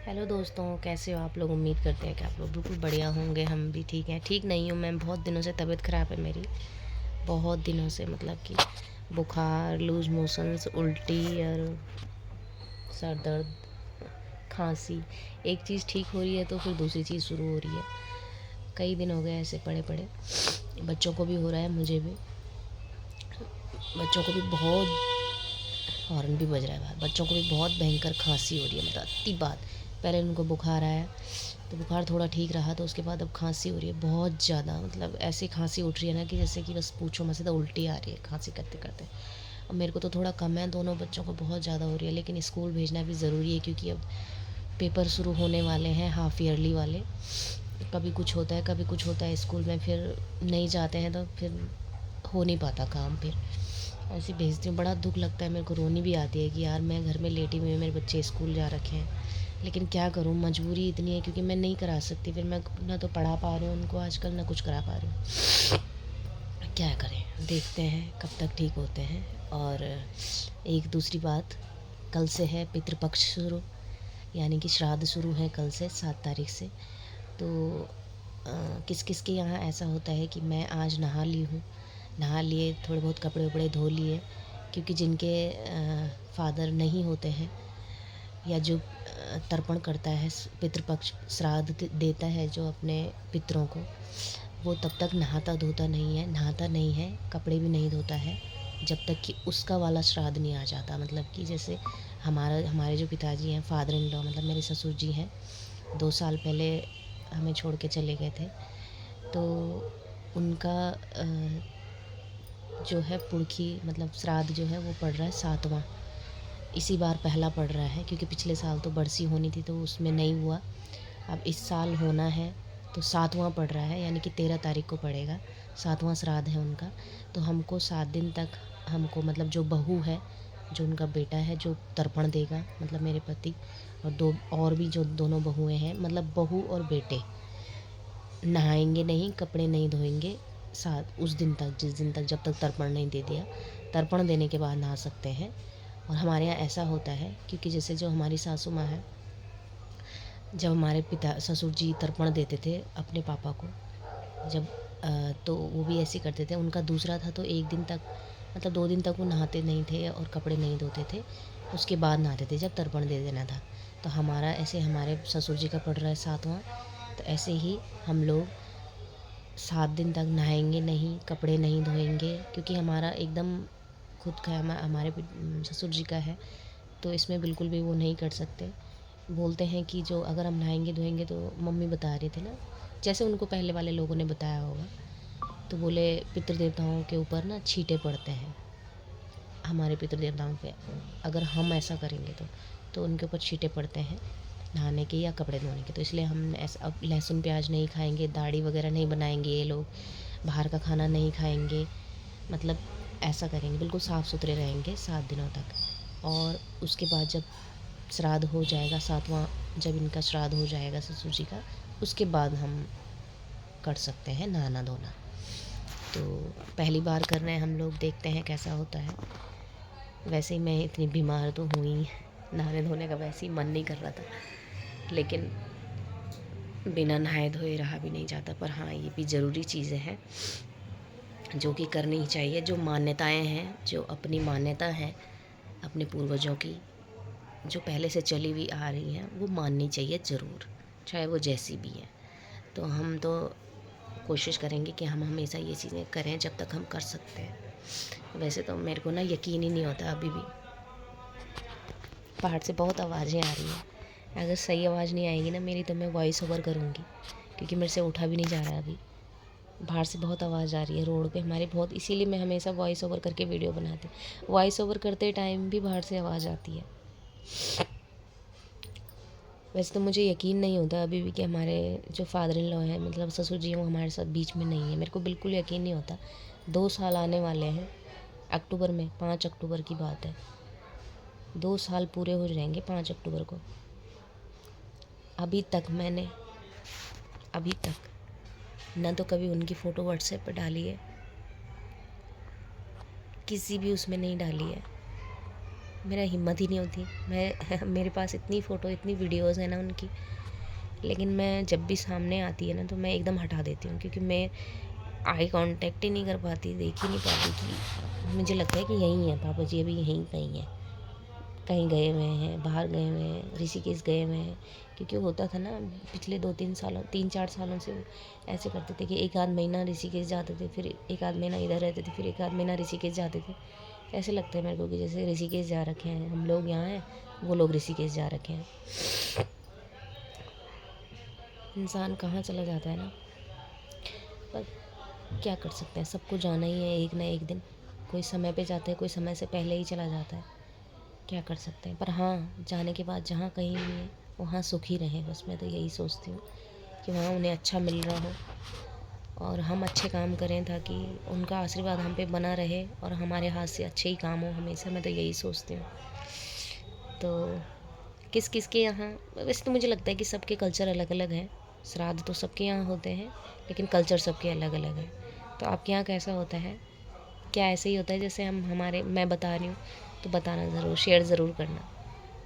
Hello दोस्तों, कैसे हो आप लोग। उम्मीद करते हैं कि आप लोग बिल्कुल बढ़िया होंगे। हम भी ठीक हैं। ठीक नहीं हूँ मैं, बहुत दिनों से तबीयत ख़राब है मेरी। बहुत दिनों से मतलब कि बुखार, लूज़ मोशंस, उल्टी और सर दर्द, खांसी। एक चीज़ ठीक हो रही है तो फिर दूसरी चीज़ शुरू हो रही है। कई दिन हो गए ऐसे पड़े पड़े। बच्चों को भी हो रहा है, मुझे भी। बच्चों को भी बहुत, हॉर्न भी बज रहा है बाहर। बच्चों को भी बहुत भयंकर खांसी हो रही है, मतलब अति बात। पहले उनको बुखार आया तो बुखार थोड़ा ठीक रहा, तो उसके बाद अब खांसी हो रही है बहुत ज़्यादा। मतलब ऐसी खांसी उठ रही है ना कि जैसे कि बस पूछो मत, तो उल्टी आ रही है खांसी करते करते। अब मेरे को तो थोड़ा कम है, दोनों बच्चों को बहुत ज़्यादा हो रही है। लेकिन स्कूल भेजना भी ज़रूरी है क्योंकि अब पेपर शुरू होने वाले हैं, हाफ़ ईयरली वाले। कभी कुछ होता है, कभी कुछ होता है स्कूल में, फिर नहीं जाते हैं तो फिर हो नहीं पाता काम। फिर ऐसे भेजती हूँ, बड़ा दुख लगता है मेरे को। रोनी भी आती है कि यार मैं घर में लेटी हुई हूँ, मेरे बच्चे स्कूल जा रखे हैं। लेकिन क्या करूँ, मजबूरी इतनी है क्योंकि मैं नहीं करा सकती। फिर मैं ना तो पढ़ा पा रही हूँ उनको आजकल, ना कुछ करा पा रही हूँ। क्या करें, देखते हैं कब तक ठीक होते हैं। और एक दूसरी बात, कल से है पितृपक्ष शुरू, यानी कि श्राद्ध शुरू है कल से 7 तारीख से। तो किस किस के यहाँ ऐसा होता है कि मैं आज नहा ली हूँ, नहा लिए, थोड़े बहुत कपड़े वपड़े धो लिए। क्योंकि जिनके फादर नहीं होते हैं, या जो तर्पण करता है, पितृपक्ष श्राद्ध देता है जो अपने पितरों को, वो तब तक नहाता धोता नहीं है, नहाता नहीं है, कपड़े भी नहीं धोता है, जब तक कि उसका वाला श्राद्ध नहीं आ जाता। मतलब कि जैसे हमारे जो पिताजी हैं, फादर इन लॉ, मतलब मेरे ससुर जी हैं, 2 साल पहले हमें छोड़ के चले गए थे। तो उनका जो है पुरखी, मतलब श्राद्ध जो है वो पड़ रहा है 7वां। इसी बार पहला पड़ रहा है क्योंकि पिछले साल तो बरसी होनी थी तो उसमें नहीं हुआ। अब इस साल होना है तो 7वां पड़ रहा है, यानी कि 13 तारीख को पड़ेगा। 7वां श्राद्ध है उनका। तो हमको 7 दिन तक, हमको मतलब जो बहू है, जो उनका बेटा है जो तर्पण देगा, मतलब मेरे पति, और दो और भी जो दोनों बहुएं हैं, मतलब बहू और बेटे नहाएंगे नहीं, कपड़े नहीं धोएंगे साथ उस दिन तक, जिस दिन तक, जब तक तर्पण नहीं दे दिया। तर्पण देने के बाद नहा सकते हैं। और हमारे यहाँ ऐसा होता है क्योंकि जैसे जो हमारी सासू माँ है, जब हमारे पिता ससुर जी तर्पण देते थे अपने पापा को, जब तो वो भी ऐसे करते थे। उनका दूसरा था तो 1 दिन तक, मतलब 2 दिन तक वो नहाते नहीं थे और कपड़े नहीं धोते थे। उसके बाद नहाते थे जब तर्पण दे देना था। तो हमारा ऐसे, हमारे ससुर जी का पड़ रहा है 7वां। तो ऐसे ही हम लोग 7 दिन तक नहाएंगे नहीं, कपड़े नहीं धोएंगे, क्योंकि हमारा एकदम खुद का हमारे ससुर जी का है। तो इसमें बिल्कुल भी वो नहीं कर सकते। बोलते हैं कि जो अगर हम नहाएंगे धोएंगे, तो मम्मी बता रही थी ना, जैसे उनको पहले वाले लोगों ने बताया होगा, तो बोले पितृदेवताओं के ऊपर ना छींटे पड़ते हैं, हमारे पितृदेवताओं पे। अगर हम ऐसा करेंगे तो उनके ऊपर छींटे पड़ते हैं नहाने के या कपड़े धोने के। तो इसलिए हम ऐसा, अब लहसुन प्याज नहीं खाएंगे, दाढ़ी वगैरह नहीं बनाएंगे ये लोग, बाहर का खाना नहीं खाएंगे, मतलब ऐसा करेंगे, बिल्कुल साफ़ सुथरे रहेंगे 7 दिनों तक। और उसके बाद जब श्राद्ध हो जाएगा 7वां, जब इनका श्राद्ध हो जाएगा ससुर जी का, उसके बाद हम कर सकते हैं नहाना धोना। तो पहली बार कर रहे हैं हम लोग, देखते हैं कैसा होता है। वैसे ही मैं इतनी बीमार तो हुई, नहाने धोने का वैसे ही मन नहीं कर रहा था, लेकिन बिना नहाए धोए रहा भी नहीं जाता। पर हाँ, ये भी ज़रूरी चीज़ें हैं जो कि करनी ही चाहिए। जो मान्यताएं हैं, जो अपनी मान्यता है अपने पूर्वजों की, जो पहले से चली हुई आ रही हैं, वो माननी चाहिए ज़रूर, चाहे वो जैसी भी हैं। तो हम तो कोशिश करेंगे कि हम हमेशा ये चीज़ें करें जब तक हम कर सकते हैं। वैसे तो मेरे को ना यकीन ही नहीं होता अभी भी। बाहर से बहुत आवाज़ें आ रही हैं। अगर सही आवाज़ नहीं आएगी ना मेरी, तो मैं वॉइस ओवर करूँगी, क्योंकि मेरे से उठा भी नहीं जा रहा अभी। बाहर से बहुत आवाज़ आ रही है रोड पे हमारे बहुत, इसीलिए मैं हमेशा वॉइस ओवर करके वीडियो बनाती हूँ। वॉइस ओवर करते टाइम भी बाहर से आवाज़ आती है। वैसे तो मुझे यकीन नहीं होता अभी भी कि हमारे जो फादर इन लॉ हैं, मतलब ससुर जी, वो हमारे साथ बीच में नहीं है। मेरे को बिल्कुल यकीन नहीं होता। 2 साल आने वाले हैं अक्टूबर में, 5 अक्टूबर की बात है। 2 साल पूरे हो जाएंगे 5 अक्टूबर को। अभी तक ना तो कभी उनकी फ़ोटो व्हाट्सएप पर डाली है, किसी भी उसमें नहीं डाली है। मेरा हिम्मत ही नहीं होती। मैं मेरे पास इतनी फ़ोटो इतनी वीडियोज़ हैं ना उनकी, लेकिन मैं जब भी सामने आती है ना तो मैं एकदम हटा देती हूँ, क्योंकि मैं आई कांटेक्ट ही नहीं कर पाती, देख ही नहीं पाती कि मुझे लगता है कि यहीं है पापा जी, अभी यहीं कहीं है, कहीं गए हुए हैं, बाहर गए हुए हैं, ऋषिकेश गए हुए हैं। क्योंकि होता था ना पिछले 3-4 सालों से ऐसे करते थे कि एक आध महीना ऋषिकेश जाते थे, फिर एक आध महीना इधर रहते थे, फिर एक आध महीना ऋषिकेश जाते थे। ऐसे लगता है मेरे को कि जैसे ऋषिकेश जा रखे हैं, हम लोग यहाँ हैं, वो लोग ऋषिकेश जा रखे हैं। इंसान कहाँ चला जाता है ना, पर क्या कर सकते हैं, सबको जाना ही है एक ना एक दिन। कोई समय पे जाता है, कोई समय से पहले ही चला जाता है, क्या कर सकते हैं। पर हाँ, जाने के बाद जहाँ कहीं भी है वहाँ सुखी रहें, बस मैं तो यही सोचती हूँ कि वहाँ उन्हें अच्छा मिल रहा हो और हम अच्छे काम करें ताकि उनका आशीर्वाद हम पे बना रहे और हमारे हाथ से अच्छे ही काम हो हमेशा, मैं तो यही सोचती हूँ। तो किस किस के यहाँ, वैसे तो मुझे लगता है कि सबके कल्चर अलग अलग हैं। श्राद्ध तो सबके यहाँ होते हैं, लेकिन कल्चर सबके अलग अलग हैं। तो आपके यहाँ कैसा होता है? क्या ऐसे ही होता है जैसे हम हमारे मैं बता रही हूँ? तो बताना ज़रूर, शेयर ज़रूर करना।